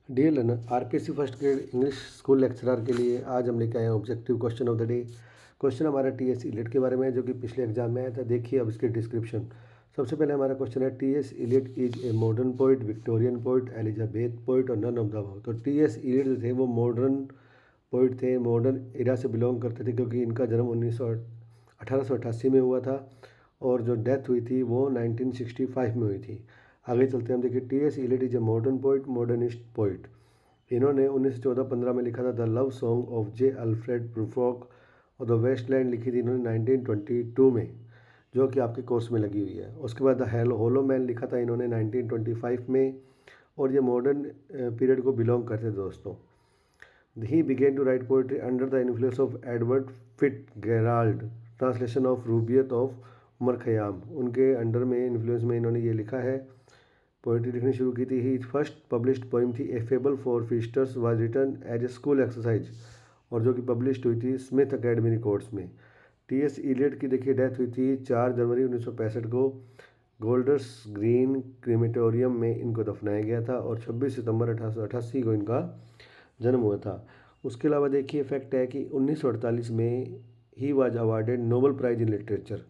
Dear learner, RPSC first grade English school lecturer के लिए आज हम लेके आए हैं objective question of the day. Question हमारा टीएस इलियट के बारे में है, जो कि पिछले एग्जाम में आया था। देखिए अब इसके डिस्क्रिप्शन। सबसे पहले हमारा क्वेश्चन है, TS Eliot is a modern poet, Victorian poet, Elizabeth poet और नन ऑफ द अबव। तो टीएस इलियट जो थे वो मॉडर्न पोइट थे, मॉडर्न एरा से बिलोंग करते थे, क्योंकि इनका जन्म 1888 में हुआ था और जो डेथ हुई थी वो 1965 में हुई थी। आगे चलते हैं हम। देखिए, TS Eliot is a modern poet, modernist poet. इन्होंने 1914-15 में लिखा था the love song of J Alfred Prufrock, और द वेस्टलैंड लिखी थी इन्होंने 1922 में, जो कि आपके कोर्स में लगी हुई है। उसके बाद द होलो मैन लिखा था इन्होंने 1925 में, और ये मॉडर्न पीरियड को बिलोंग करते थे दोस्तों। He began to write poetry under the influence of Edward FitzGerald, translation of Rubaiyat of Omar Khayyam. उनके अंडर में, इन्फ्लुएंस में इन्होंने ये लिखा है, पोइट्री लिखनी शुरू की थी। ही फर्स्ट पब्लिश्ड पोइम थी a fable for feasters was written as a school exercise, और जो कि पब्लिश्ड हुई थी स्मिथ अकेडमी रिकॉर्ड्स में। टीएस इलियट की देखिए डेथ हुई थी 4 जनवरी 1965 को। गोल्डर्स ग्रीन क्रीमेटोरियम में इनको दफनाया गया था, और 26 सितंबर 1888 को इनका जन्म हुआ था। उसके अलावा देखिए फैक्ट है कि 1948 में ही was awarded Nobel prize in literature,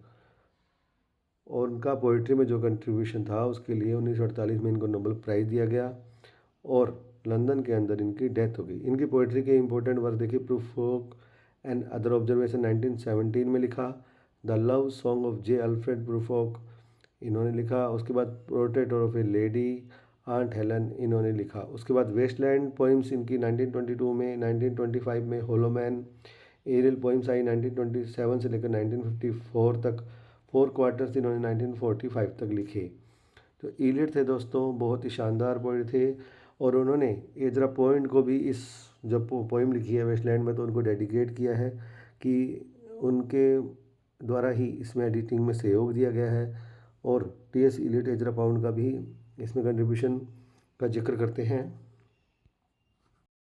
और उनका पोइट्री में जो कंट्रीब्यूशन था उसके लिए 1948 में इनको नोबेल प्राइज़ दिया गया, और लंदन के अंदर इनकी डेथ हो गई। इनकी पोइट्री के इंपॉर्टेंट वर्क देखिए, प्रूफोक एंड अदर ऑब्जर्वेशन 1917 में लिखा, the love song of J Alfred Prufrock इन्होंने लिखा। उसके बाद portrait of a lady, aunt Helen इन्होंने लिखा। उसके बाद वेस्टलैंड पोइम्स इनकी 1922 में, 1925 में होलोमैन। एरियल पोइम्स आई 1927 से लेकर 1954 तक। 4 क्वार्टर्स इन्होंने 1945 तक लिखे। तो इलियट थे दोस्तों, बहुत ही शानदार पोइट थे, और उन्होंने एजरा पॉइंट को भी इस जब पोइम लिखी है वेस्टलैंड में, तो उनको डेडिकेट किया है कि उनके द्वारा ही इसमें एडिटिंग में सहयोग दिया गया है। और टीएस इलियट एजरा पॉइंट का भी इसमें कंट्रीब्यूशन का जिक्र करते हैं।